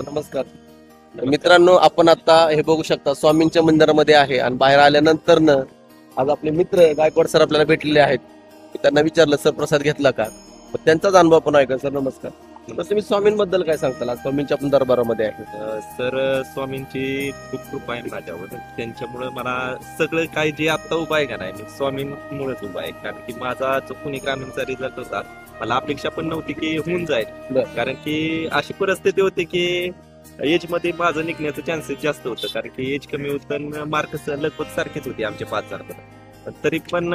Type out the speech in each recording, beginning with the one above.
नमस्कार मित्रांनो, आपण आता हे बघू शकता स्वामींच्या मंदिरामध्ये आहे आणि बाहेर आल्यानंतर आज आपले मित्र गायकवाड सर आपल्याला भेटलेले आहेत. त्यांना विचारलं सर प्रसाद घेतला का, त्यांचाच अनुभव पण आहे का. सर नमस्कार. तर तुम्ही स्वामींबद्दल काय सांगताल? आज स्वामींच्या आपण दरबारामध्ये आहे. सर स्वामींची खूप कृपा आहे माझ्यावर. त्यांच्यामुळे मला सगळं काय जे आता उभं आहे का नाही, मी स्वामींमुळेच उभा आहे. कारण की माझा पुणे ग्रामीणचा रिझल्ट होता, मला अपेक्षा पण नव्हती की होऊन जाईल. कारण की अशी परिस्थिती होती की एज मध्ये माझं निघण्याचं चान्सेस जास्त होतं. कारण की एज कमी होतं, मार्क लगभग सारखेच होते आमचे 5 जण. तरी पण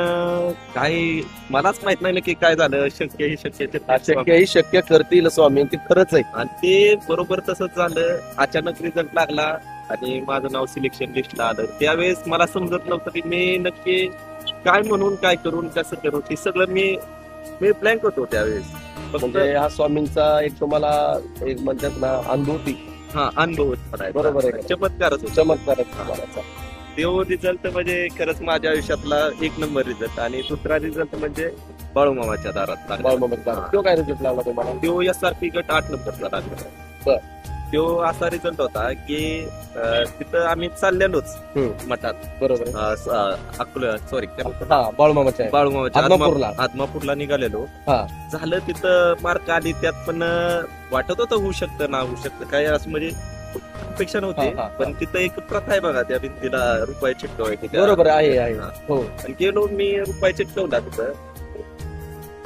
काही मलाच माहित नाही की काय झालं. शक्य शक्य करतील स्वामी, ते खरंच आहे. आणि ते बरोबर तसंच झालं. अचानक रिझल्ट लागला आणि माझं नाव सिलेक्शन लिस्टला आलं. त्यावेळेस मला समजत नव्हतं की मी नक्की काय म्हणून काय करून कसं करू. ते सगळं मी ब्लँक होतो त्यावेळेस. म्हणजे हा स्वामींचा एक तुम्हाला एक म्हणतात ना अनुभूती. हा, अनुभव बरोबर आहे. चमत्कारच. तो रिझल्ट म्हणजे खरंच माझ्या आयुष्यातला 1 नंबर रिझल्ट. आणि दुसरा रिझल्ट म्हणजे बाळूमामाच्या दारात. तो काय रिझल्ट लागला तुम्हाला? तो SRP गट 8 नंबरचा लागला. तो असा रिझल्ट होता की तिथं आम्ही चाललेलोच मठात. बरोबर. बाळूमामाच्या आदमापूरला निघालेलो. झालं तिथं मार्क आली. त्यात पण वाटत होतं होऊ शकतं ना होऊ शकतं, काय असं म्हणजे अपेक्षा नव्हती. पण तिथं एक प्रथा आहे बघा, त्या भिंतीला रुपये चिटकवायची. बरोबर आहे. आणि गेलो मी, रुपये चिटकवला तिथं,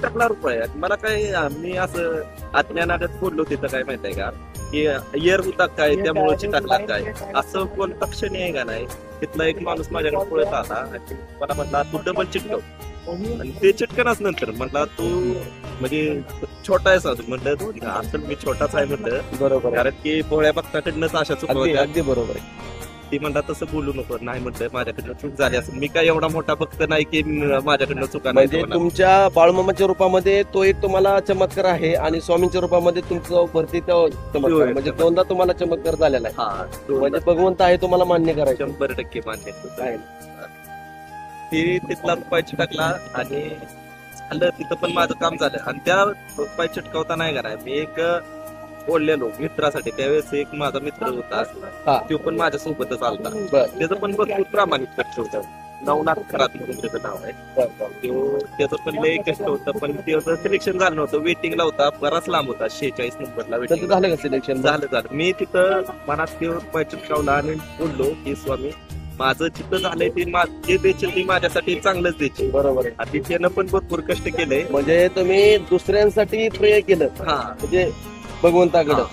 टाकला रुपये. मला काय, मी असं अज्ञानागत बोललो तिथं. काय माहित आहे का की इयर होता काय त्यामुळे चिटकला काय, असं कोणता क्षणी आहे का नाही. तिथला एक माणूस माझ्याकडे पळत आला आणि मला म्हटला तू डबल चिटकव. आणि ते चिटकनच नंतर म्हटला तू म्हणजे छोटा आहेस अजून. म्हटलं असं मी छोटाच आहे म्हटलं. बरोबर. कारण की पोळ्या भक्ताकडनंच अशा चुकवल्या. अगदी बरोबर आहे. ती म्हणला तसं बोलू नको. नाही म्हटलं माझ्याकडनं चूक झाली असं. मी काय एवढा मोठा भक्त नाही की माझ्याकडनं चुका नाही. म्हणजे तुमच्या बाळूमामाच्या रूपामध्ये तो एक तुम्हाला चमत्कार आहे आणि स्वामींच्या रूपामध्ये तुमचं भरती तो चमत्कार. म्हणजे दोनदा तुम्हाला चमत्कार झालेला आहे. म्हणजे भगवंत आहे तुम्हाला मान्य करायचं. 100% मान्य आहे. ती तिथला रुपये चिटकला आणि झालं. तिथं पण माझं काम झालं. आणि त्या रुपये चिटकावता नाही का नाही, मी एक बोललेलो मित्रासाठी. त्यावेळेस एक माझा मित्र होता, तो पण माझ्या सोबतच आलता. त्याचं पण भरपूर प्रामाणिक कष्ट होतं. नवनाथ खरात म्हणून त्याचं नाव आहे. त्याचं पण लय कष्ट होतं. पण त्याचं सिलेक्शन झालं नव्हतं. वेटिंगला होता, बराच लांब होता. 46 नंबरला वेटिंग झालं का सिलेक्शन? झालं. मी तिथं मनात ते रुपये चिटकावला आणि बोललो की स्वामी माझं चित्त झालंय, ते देशील ती माझ्यासाठी चांगलंच देशील. बरोबर आहे. आणि त्यानं पण भरपूर कष्ट केले. म्हणजे तुम्ही दुसऱ्यांसाठी प्रे केलं म्हणजे भगवंताकडं.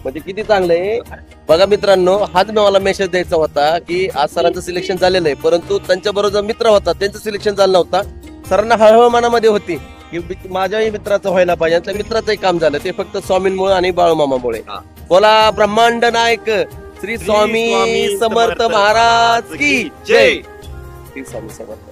म्हणजे किती चांगलं आहे बघा मित्रांनो. हाच मला मेसेज द्यायचा होता की आज सरांचं सिलेक्शन झालेलं आहे, परंतु त्यांच्या बरोबर मित्र होता त्यांचं सिलेक्शन झालं नव्हता. सरांना हळहळ मनामध्ये होती की माझ्याही मित्राचं व्हायला पाहिजे. त्या मित्राचंही काम झालं, ते फक्त स्वामींमुळे आणि बाळूमामामुळे. बोला ब्रह्मांड नायक श्री स्वामी समर्थ महाराज की जय. श्री स्वामी समर्थ.